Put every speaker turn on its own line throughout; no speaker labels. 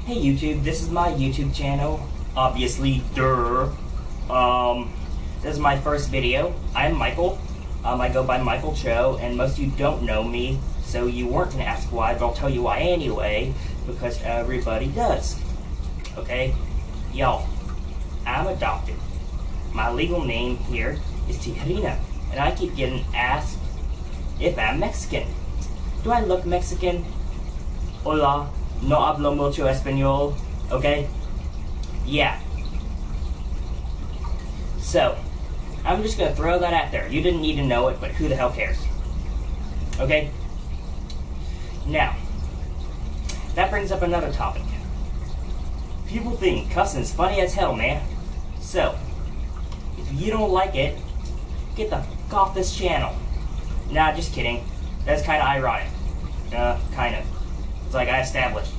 Hey YouTube, this is my YouTube channel. Obviously, this is my first video. I'm Michael. I go by Michael Cho, and most of you don't know me, so you weren't gonna ask why, but I'll tell you why anyway, because everybody does. Okay? Y'all, I'm adopted. My legal name here is Tijerina, and I keep getting asked if I'm Mexican. Do I look Mexican? Hola, no hablo mucho español, okay? Yeah. So, I'm just gonna throw that out there. You didn't need to know it, but who the hell cares? Okay? Now, that brings up another topic. People think cussing's funny as hell, man. So, if you don't like it, get the fuck off this channel. Nah, just kidding. That's kind of ironic. Kind of. It's like I established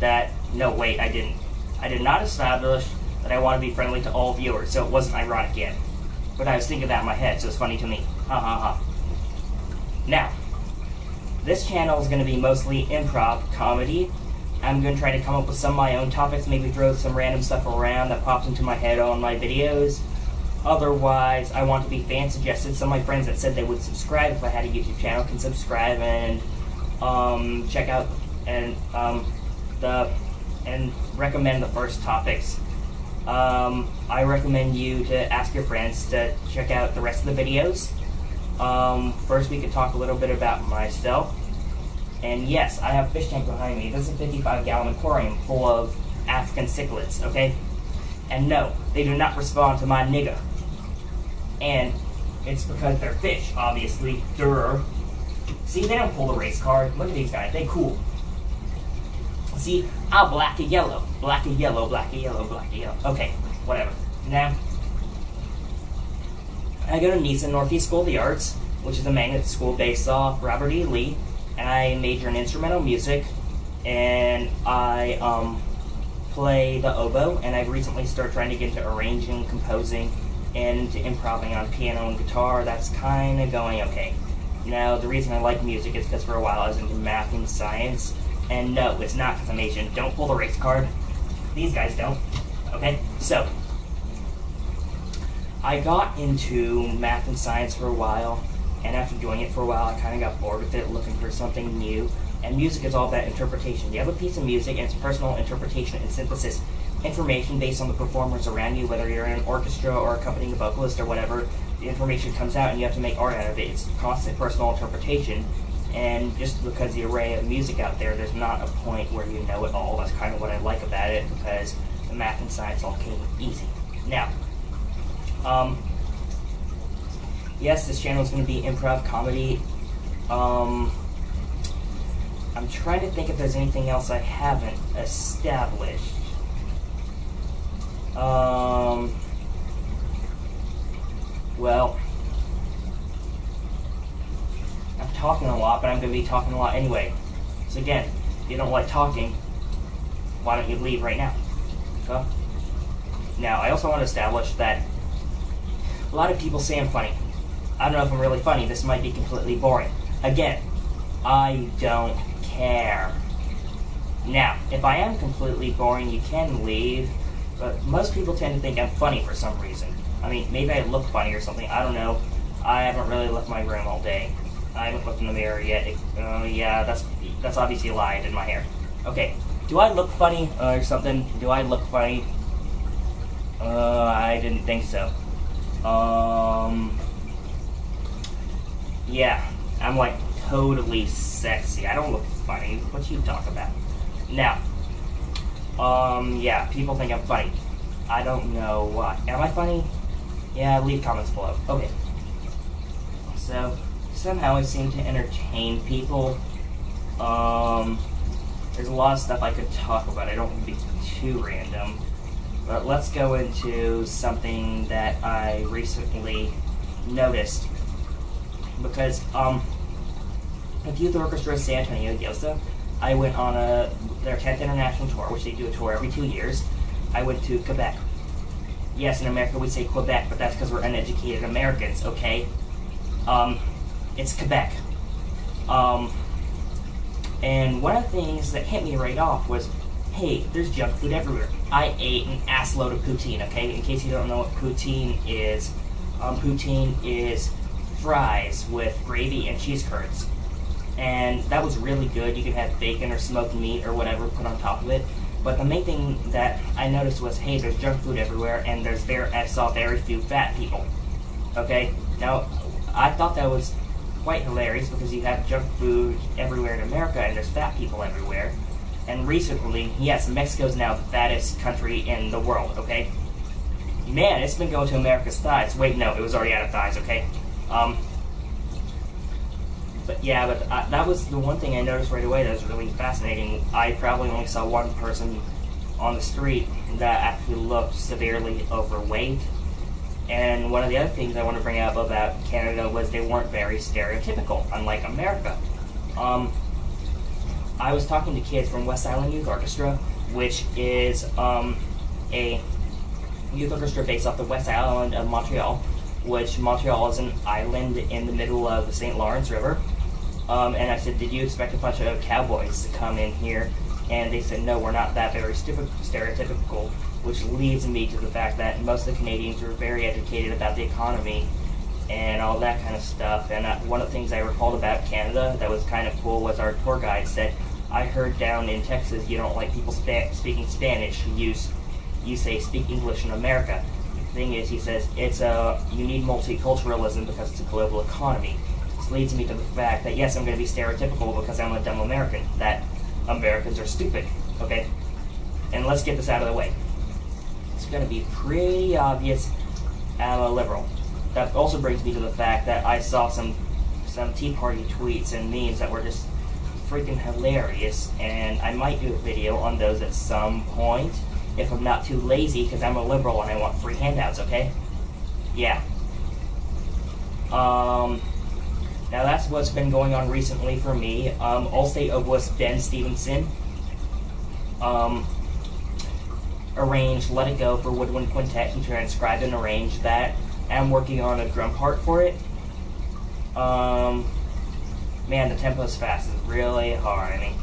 that... No, wait, I didn't. I did not establish that I want to be friendly to all viewers, so it wasn't ironic yet. But I was thinking that in my head, so it's funny to me. Ha ha ha. Now, this channel is going to be mostly improv comedy. I'm going to try to come up with some of my own topics, maybe throw some random stuff around that pops into my head on my videos. Otherwise, I want to be fan suggested. Some of my friends that said they would subscribe if I had a YouTube channel can subscribe and check out and recommend the first topics. I recommend you to ask your friends to check out the rest of the videos. First, we could talk a little bit about myself. And yes, I have a fish tank behind me. This is a 55-gallon aquarium full of African cichlids, okay? And no, they do not respond to my nigga. And it's because they're fish, obviously. Durr. See, they don't pull the race card. Look at these guys, they cool. See, I'm black and yellow. Black and yellow, black and yellow, black and yellow. Okay, whatever. Now, I go to Neeson Northeast School of the Arts, which is a magnet school based off Robert E. Lee. And I major in instrumental music, and I play the oboe, and I've recently started trying to get into arranging, composing, and into improvising on piano and guitar. That's kind of going okay. Now, the reason I like music is because for a while I was into math and science, and no, it's not because I'm Asian. Don't pull the race card. These guys don't. Okay? So, I got into math and science for a while, and after doing it for a while, I kind of got bored with it, looking for something new. And music is all about interpretation. You have a piece of music, and it's personal interpretation and synthesis. Information based on the performers around you, whether you're in an orchestra or accompanying a vocalist or whatever, the information comes out and you have to make art out of it. It's constant personal interpretation. And just because the array of music out there, there's not a point where you know it all. That's kind of what I like about it, because the math and science all came easy. Now, yes, this channel is going to be improv comedy. I'm trying to think if there's anything else I haven't established. Well, I'm talking a lot, but I'm going to be talking a lot anyway. So again, if you don't like talking, why don't you leave right now? Okay? Now, I also want to establish that a lot of people say I'm funny. I don't know if I'm really funny. This might be completely boring. Again, I don't care. Now, if I am completely boring, you can leave, but most people tend to think I'm funny for some reason. I mean, maybe I look funny or something. I don't know. I haven't really left my room all day. I haven't looked in the mirror yet. Yeah, that's obviously a lie. I did my hair. Okay, do I look funny or something? Do I look funny? I didn't think so. Yeah, I'm like totally sexy. I don't look funny. What you talk about? Now, yeah, people think I'm funny. I don't know why. Am I funny? Yeah, leave comments below. Okay. So, somehow I seem to entertain people. There's a lot of stuff I could talk about. I don't want to be too random. But let's go into something that I recently noticed. Because, with Youth Orchestra San Antonio Yosa, I went on their 10th international tour, which they do a tour every 2 years. I went to Quebec. Yes, in America we say Quebec, but that's because we're uneducated Americans, okay? It's Quebec. And one of the things that hit me right off was hey, there's junk food everywhere. I ate an ass load of poutine, okay? In case you don't know what poutine is fries with gravy and cheese curds. And that was really good. You can have bacon or smoked meat or whatever put on top of it. But the main thing that I noticed was, hey, there's junk food everywhere, and I saw very few fat people. Okay? Now, I thought that was quite hilarious because you have junk food everywhere in America and there's fat people everywhere. And recently, yes, Mexico's now the fattest country in the world, okay? Man, it's been going to America's thighs. Wait, no, it was already out of thighs, okay? But that was the one thing I noticed right away that was really fascinating. I probably only saw one person on the street that actually looked severely overweight. And one of the other things I want to bring up about Canada was they weren't very stereotypical, unlike America. I was talking to kids from West Island Youth Orchestra, which is a youth orchestra based off the West Island of Montreal, which Montreal is an island in the middle of the St. Lawrence River. And I said, did you expect a bunch of cowboys to come in here? And they said, no, we're not that very stereotypical, which leads me to the fact that most of the Canadians are very educated about the economy and all that kind of stuff. And one of the things I recalled about Canada that was kind of cool was our tour guide said, I heard down in Texas you don't like people speaking Spanish. You say speak English in America. The thing is, he says, you need multiculturalism because it's a global economy. This leads me to the fact that, yes, I'm going to be stereotypical because I'm a dumb American, that Americans are stupid, okay? And let's get this out of the way. It's going to be pretty obvious I'm a liberal. That also brings me to the fact that I saw some Tea Party tweets and memes that were just freaking hilarious, and I might do a video on those at some point if I'm not too lazy, because I'm a liberal and I want free handouts, okay? Yeah. Now that's what's been going on recently for me. Allstate Oboist Ben Stevenson arranged Let It Go for Woodwind Quintet. He transcribed and arranged that. I'm working on a drum part for it. Man, the tempo's fast. It's really hard. I mean,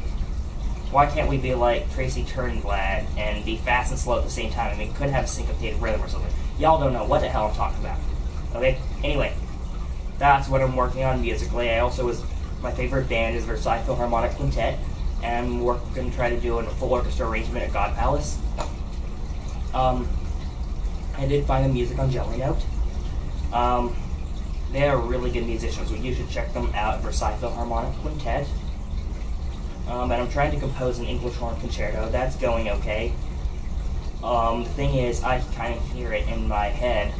why can't we be like Tracy Turnblad and be fast and slow at the same time? I mean, could have a syncopated rhythm or something. Y'all don't know what the hell I'm talking about. Okay? Anyway, that's what I'm working on musically. My favorite band is Versailles Philharmonic Quintet, and we're going to try to do a full orchestra arrangement at God Palace. I did find the music on Jelly Note. They are really good musicians. You should check them out, Versailles Philharmonic Quintet. And I'm trying to compose an English horn concerto. That's going okay. The thing is, I kind of hear it in my head,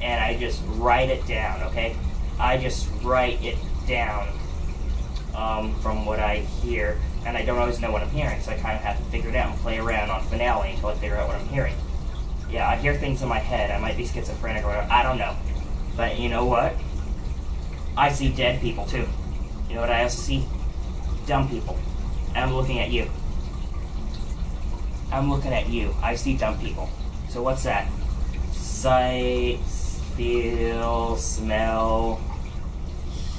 and I just write it down, okay? I just write it down from what I hear, and I don't always know what I'm hearing, so I kind of have to figure it out and play around on finale until I figure out what I'm hearing. Yeah, I hear things in my head. I might be schizophrenic or whatever. I don't know. But you know what? I see dead people, too. You know what I also see? Dumb people. And I'm looking at you. I'm looking at you. I see dumb people. So what's that? Sight, feel, smell,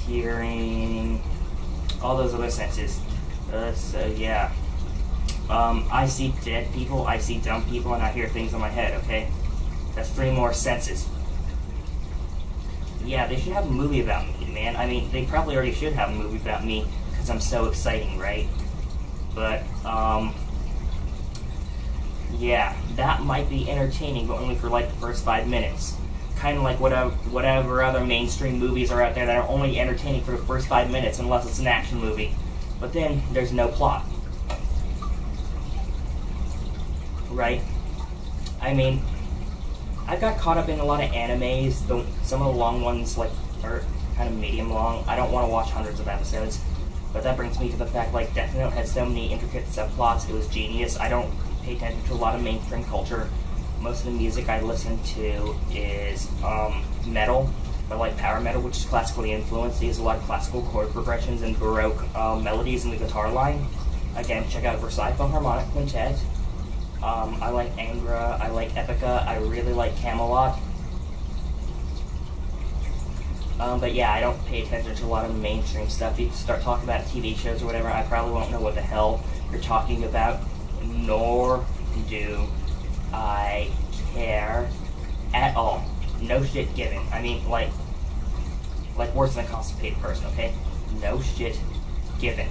hearing, all those other senses. So yeah. I see dead people, I see dumb people, and I hear things in my head, okay? That's 3 more senses. Yeah, they should have a movie about me, man. I mean, they probably already should have a movie about me, because I'm so exciting, right? But, yeah, that might be entertaining, but only for, like, the first 5 minutes. Kind of like whatever other mainstream movies are out there that are only entertaining for the first 5 minutes, unless it's an action movie. But then, there's no plot. Right? I mean, I got caught up in a lot of animes. Some of the long ones, like, are kind of medium long. I don't want to watch hundreds of episodes. But that brings me to the fact, like, Death Note had so many intricate subplots. It was genius. I don't pay attention to a lot of mainstream culture. Most of the music I listen to is metal, but like power metal, which is classically influenced. They use a lot of classical chord progressions and Baroque melodies in the guitar line. Again, check out Versailles Philharmonic Quintet. I like Angra, I like Epica, I really like Camelot. But yeah, I don't pay attention to a lot of mainstream stuff. You start talking about TV shows or whatever, I probably won't know what the hell you're talking about. nor do I care at all. No shit given. I mean, like worse than a constipated person, okay? No shit given.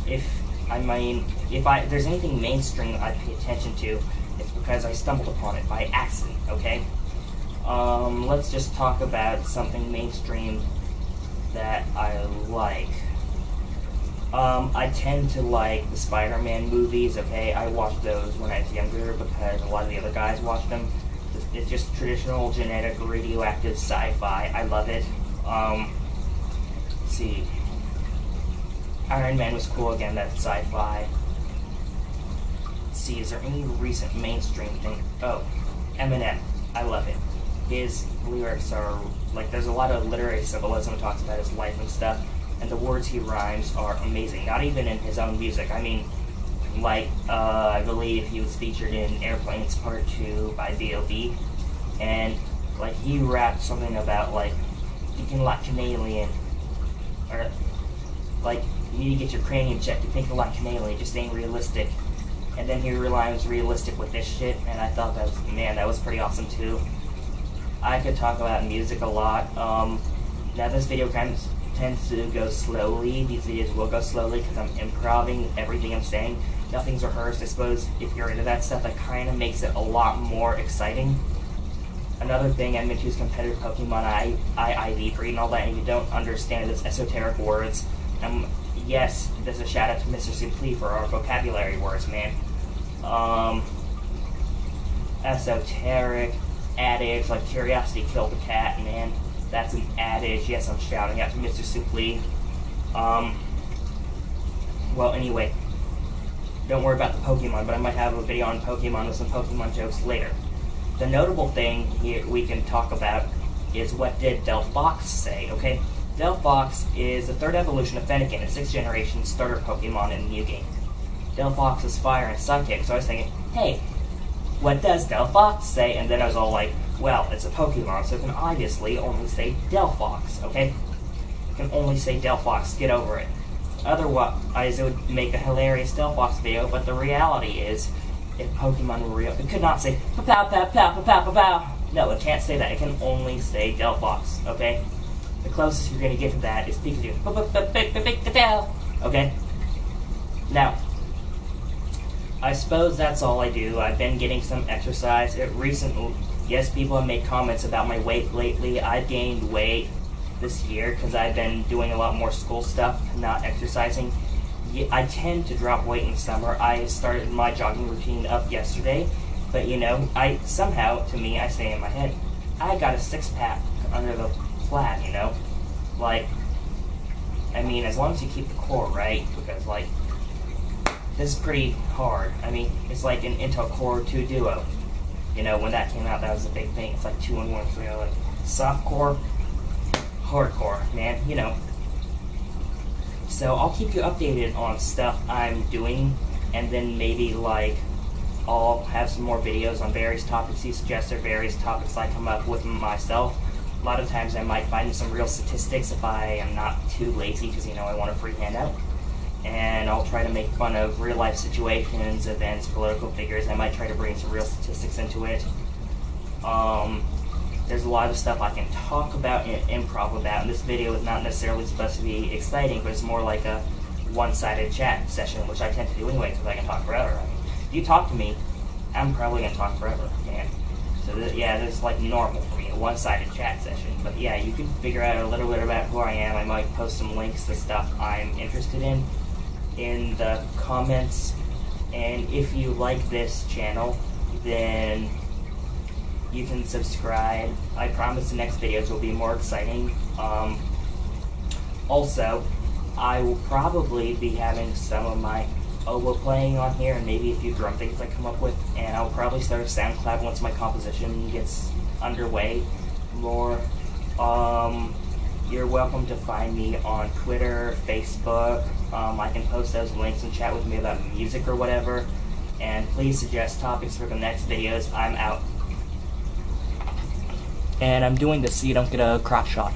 If there's anything mainstream I pay attention to, it's because I stumbled upon it by accident, okay? Let's just talk about something mainstream that I like. I tend to like the Spider-Man movies, okay? I watched those when I was younger because a lot of the other guys watched them. It's just traditional, genetic, radioactive sci-fi. I love it. Let's see. Iron Man was cool, again, that's sci-fi. Let's see, is there any recent mainstream thing? Oh, Eminem. I love it. His lyrics are, like, there's a lot of literary symbolism that talks about his life and stuff, and the words he rhymes are amazing. Not even in his own music. I mean, like, I believe he was featured in Airplanes Part 2 by B.O.B., and, like, he rapped something about, like, thinking like an alien, or, like, you need to get your cranium checked, you're thinking like an alien, just ain't realistic. And then he rhymes realistic with this shit, and I thought that was pretty awesome too. I could talk about music a lot. Now this video kind of tends to go slowly. These videos will go slowly because I'm improvising everything I'm saying. Nothing's rehearsed. I suppose if you're into that stuff, that kind of makes it a lot more exciting. Another thing I'm into is competitive Pokemon IV breed and all that, and you don't understand those esoteric words. Yes, there's a shout out to Mr. Simply for our vocabulary words, man. Esoteric, adage, like curiosity killed the cat, man. That's an adage. Yes, I'm shouting out to Mr. Simply. Well, anyway, don't worry about the Pokemon, but I might have a video on Pokemon with some Pokemon jokes later. The notable thing here we can talk about is what did Delphox say, okay? Delphox is the third evolution of Fennekin, a 6th generation starter Pokemon in the new game. Delphox is fire and psychic, so I was thinking, hey, what does Delphox say? And then I was all like, well, it's a Pokemon, so it can obviously only say Delphox, okay? It can only say Delphox, get over it. Otherwise, it would make a hilarious Delphox video, but the reality is, if Pokemon were real, it could not say pow pow pow pow pow pow. No, it can't say that. It can only say Delphox, okay? The closest you're going to get to that is Pikachu. Okay? Now, I suppose that's all I do. I've been getting some exercise. Yes, people have made comments about my weight lately. I've gained weight this year because I've been doing a lot more school stuff, not exercising. I tend to drop weight in the summer. I started my jogging routine up yesterday, but somehow, to me, I say in my head, I got a 6-pack under the flat, Like, I mean, as long as you keep the core, right? Because, like, this is pretty hard. I mean, it's like an Intel Core 2 Duo. When that came out, that was a big thing. It's like 2-in-1, so like, soft core, hardcore, man, So I'll keep you updated on stuff I'm doing, and then maybe, like, I'll have some more videos on various topics you suggest or various topics I come up with myself. A lot of times I might find some real statistics if I am not too lazy, because, I want a free handout. And I'll try to make fun of real-life situations, events, political figures. I might try to bring some real statistics into it. There's a lot of stuff I can talk about and improv about, and this video is not necessarily supposed to be exciting, but it's more like a one-sided chat session, which I tend to do anyway, because I can talk forever. I mean, if you talk to me, I'm probably going to talk forever, man. So, this is like normal for me, a one-sided chat session. But yeah, you can figure out a little bit about who I am. I might post some links to stuff I'm interested in the comments. And if you like this channel, then you can subscribe. I promise the next videos will be more exciting. Also, I will probably be having some of my oboe playing on here, and maybe a few drum things I come up with, and I'll probably start a SoundCloud once my composition gets underway more. You're welcome to find me on Twitter, Facebook. I can post those links and chat with me about music or whatever. And please suggest topics for the next videos. I'm out. And I'm doing this so you don't get a crotch shot.